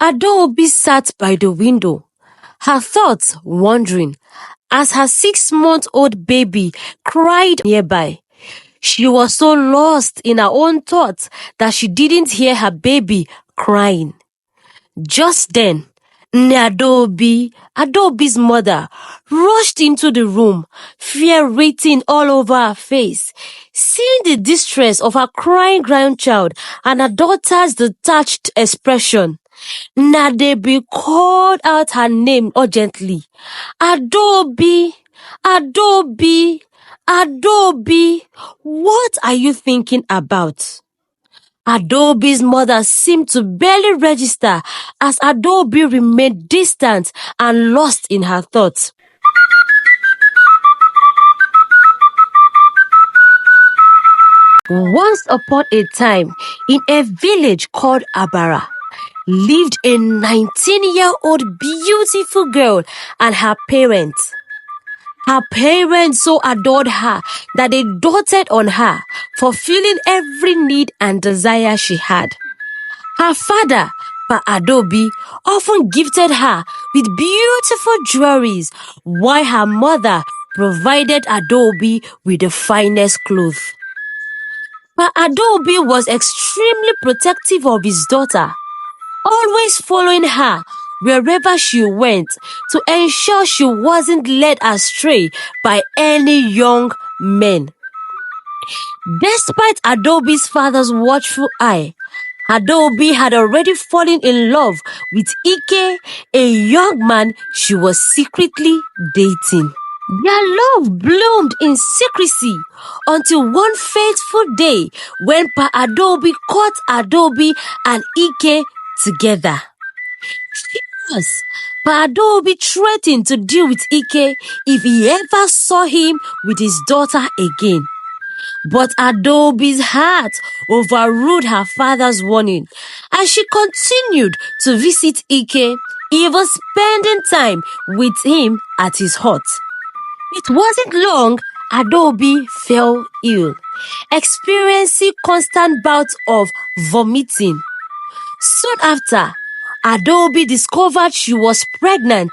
Adaobi sat by the window, her thoughts wandering, as her 6-month-old baby cried nearby. She was so lost in her own thoughts that she didn't hear her baby crying. Just then, Adaobi's mother, rushed into the room, fear written all over her face. Seeing the distress of her crying grandchild and her daughter's detached expression, Adaobi called out her name urgently. Adaobi, Adaobi, Adaobi, what are you thinking about? Adaobi's mother seemed to barely register as Adaobi remained distant and lost in her thoughts. Once upon a time, in a village called Abara, lived a 19-year-old beautiful girl and her parents. Her parents so adored her that they doted on her, fulfilling every need and desire she had. Her father, Adaobi, often gifted her with beautiful jewelries, while her mother provided Adaobi with the finest clothes. Adaobi was extremely protective of his daughter, always following her wherever she went to ensure she wasn't led astray by any young men. Despite Adaobi's father's watchful eye, Adaobi had already fallen in love with Ike, a young man she was secretly dating. Their love bloomed in secrecy until one fateful day when Adaobi caught Adaobi and Ike together. Furious, Adaobi threatened to deal with Ike if he ever saw him with his daughter again. But Adaobi's heart overruled her father's warning, and she continued to visit Ike, even spending time with him at his hut. It wasn't long, Adaobi fell ill, experiencing constant bouts of vomiting. Soon after, Adaobi discovered she was pregnant.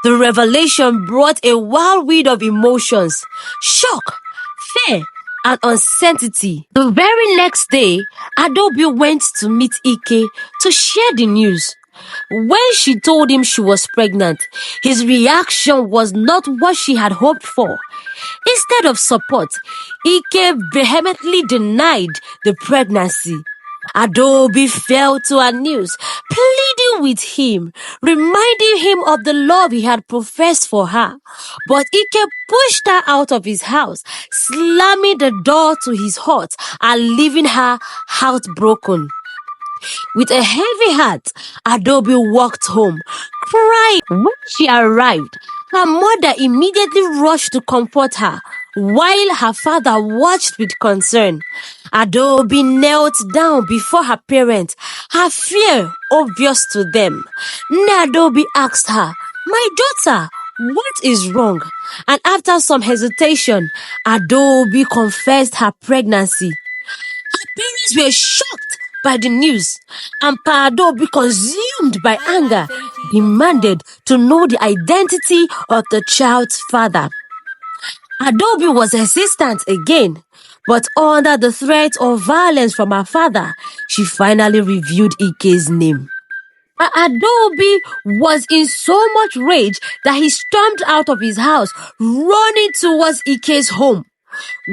The revelation brought a whirlwind of emotions, shock, fear, and uncertainty. The very next day, Adaobi went to meet Ike to share the news. When she told him she was pregnant, his reaction was not what she had hoped for. Instead of support, Ike vehemently denied the pregnancy. Adaobi fell to her knees, pleading with him, reminding him of the love he had professed for her. But Ike pushed her out of his house, slamming the door to his hut and leaving her heartbroken. With a heavy heart, Adaobi walked home, crying. When she arrived, her mother immediately rushed to comfort her, while her father watched with concern. Adaobi knelt down before her parents, her fear obvious to them. Adaobi asked her, "My daughter, what is wrong?" And after some hesitation, Adaobi confessed her pregnancy. Her parents were shocked by the news, and Adaobi, consumed by anger, demanded to know the identity of the child's father. Adaobi was hesitant again, but under the threat of violence from her father, she finally revealed Ike's name. Adaobi was in so much rage that he stormed out of his house, running towards Ike's home.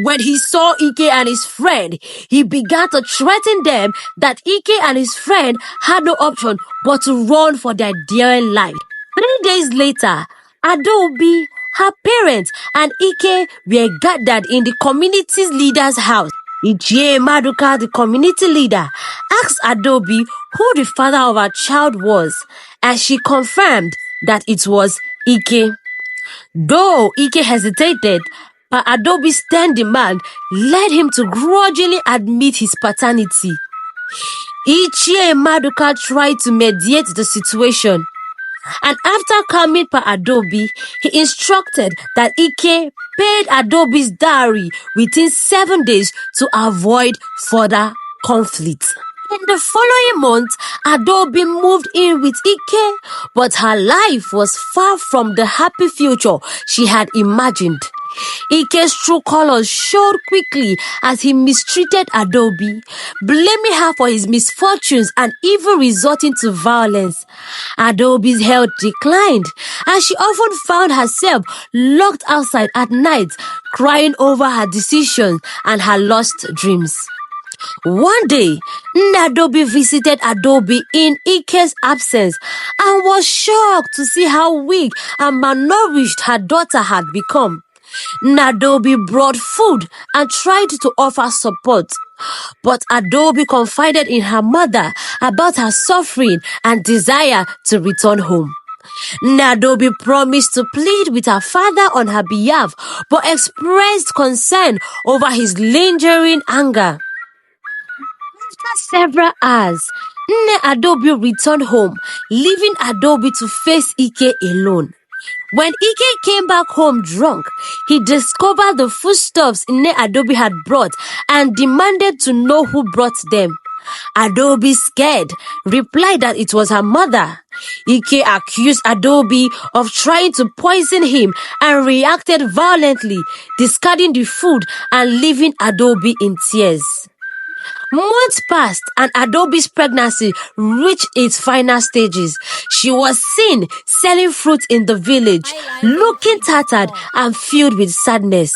When he saw Ike and his friend, he began to threaten them that Ike and his friend had no option but to run for their dear life. 3 days later, Adaobi, her parents, and Ike were gathered in the community's leader's house. Ichie Maduka, the community leader, asked Adaobi who the father of her child was, and she confirmed that it was Ike. Though Ike hesitated, Adaobi's stern demand led him to grudgingly admit his paternity. Ichie Maduka tried to mediate the situation, and after calming Adaobi, he instructed that Ike paid Adaobi's dowry within 7 days to avoid further conflict. In the following month, Adaobi moved in with Ike, but her life was far from the happy future she had imagined. Ike's true colors showed quickly as he mistreated Adaobi, blaming her for his misfortunes and even resorting to violence. Adaobi's health declined, and she often found herself locked outside at night, crying over her decisions and her lost dreams. One day, Adaobi visited Adaobi in Ike's absence and was shocked to see how weak and malnourished her daughter had become. Adaobi brought food and tried to offer support, but Adaobi confided in her mother about her suffering and desire to return home. Adaobi promised to plead with her father on her behalf, but expressed concern over his lingering anger. After several hours, Adaobi returned home, leaving Adaobi to face Ike alone. When Ike came back home drunk, he discovered the foodstuffs Adaobi had brought and demanded to know who brought them. Adaobi, scared, replied that it was her mother. Ike accused Adaobi of trying to poison him and reacted violently, discarding the food and leaving Adaobi in tears. Months passed and Adaobi's pregnancy reached its final stages. She was seen selling fruit in the village, looking tattered and filled with sadness.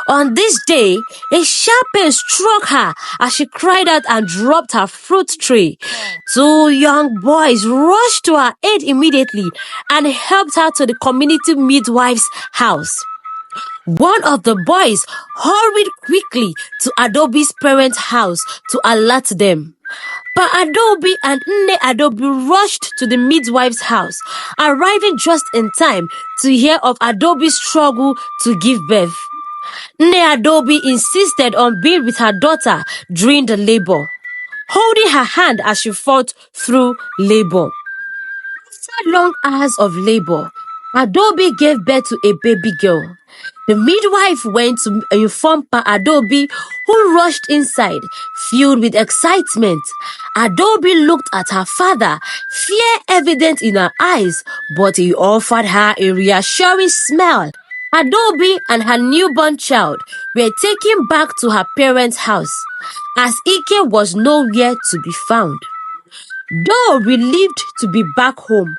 On this day, a sharp pain struck her as she cried out and dropped her fruit tray. Two young boys rushed to her aid immediately and helped her to the community midwife's house. One of the boys hurried quickly to Adaobi's parents' house to alert them. But Adaobi and Adaobi rushed to the midwife's house, arriving just in time to hear of Adaobi's struggle to give birth. Adaobi insisted on being with her daughter during the labor, holding her hand as she fought through labor. After long hours of labor, Adaobi gave birth to a baby girl. The midwife went to inform Pa Adaobi, who rushed inside, filled with excitement. Adaobi looked at her father, fear evident in her eyes, but he offered her a reassuring smile. Adaobi and her newborn child were taken back to her parents' house, as Ike was nowhere to be found. Though relieved to be back home,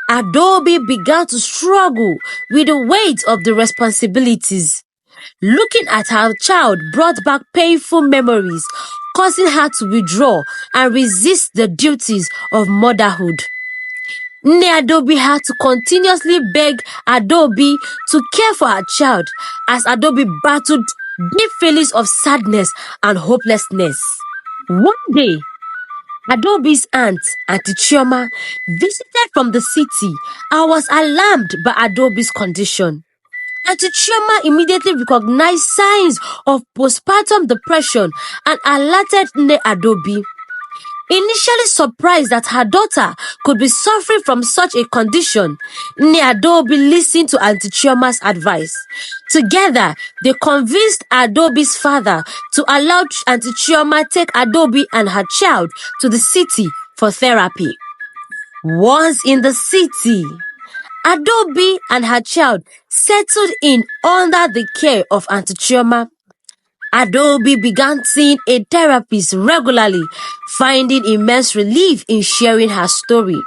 Adaobi began to struggle with the weight of the responsibilities. Looking at her child brought back painful memories, causing her to withdraw and resist the duties of motherhood. Adaobi had to continuously beg Adaobi to care for her child as Adaobi battled deep feelings of sadness and hopelessness. One day, Adaobi's aunt, Auntie Chioma, visited from the city and was alarmed by Adaobi's condition. Auntie Chioma immediately recognized signs of postpartum depression and alerted Adaobi. Initially surprised that her daughter could be suffering from such a condition, Adaobi listened to Auntie Chioma's advice. Together, they convinced Adaobi's father to allow Auntie Chioma take Adaobi and her child to the city for therapy. Once in the city, Adaobi and her child settled in under the care of Auntie Chioma. Adaobi began seeing a therapist regularly, finding immense relief in sharing her story.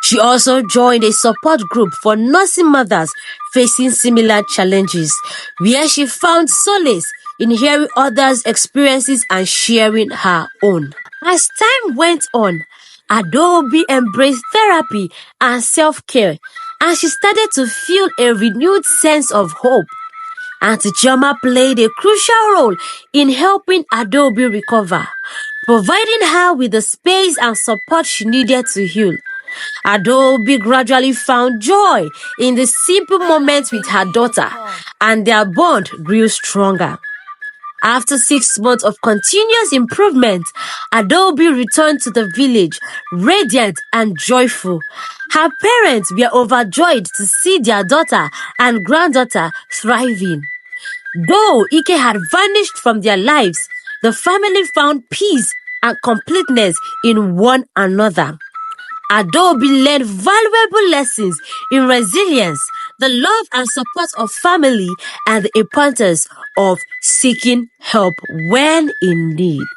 She also joined a support group for nursing mothers facing similar challenges, where she found solace in hearing others' experiences and sharing her own. As time went on, Adaobi embraced therapy and self-care, and she started to feel a renewed sense of hope. Auntie Chioma played a crucial role in helping Adaobi recover, providing her with the space and support she needed to heal. Adaobi gradually found joy in the simple moments with her daughter, and their bond grew stronger. After 6 months of continuous improvement, Adaobi returned to the village, radiant and joyful. Her parents were overjoyed to see their daughter and granddaughter thriving. Though Ike had vanished from their lives, the family found peace and completeness in one another. Adaobi learned valuable lessons in resilience, the love and support of family, and the importance of seeking help when in need.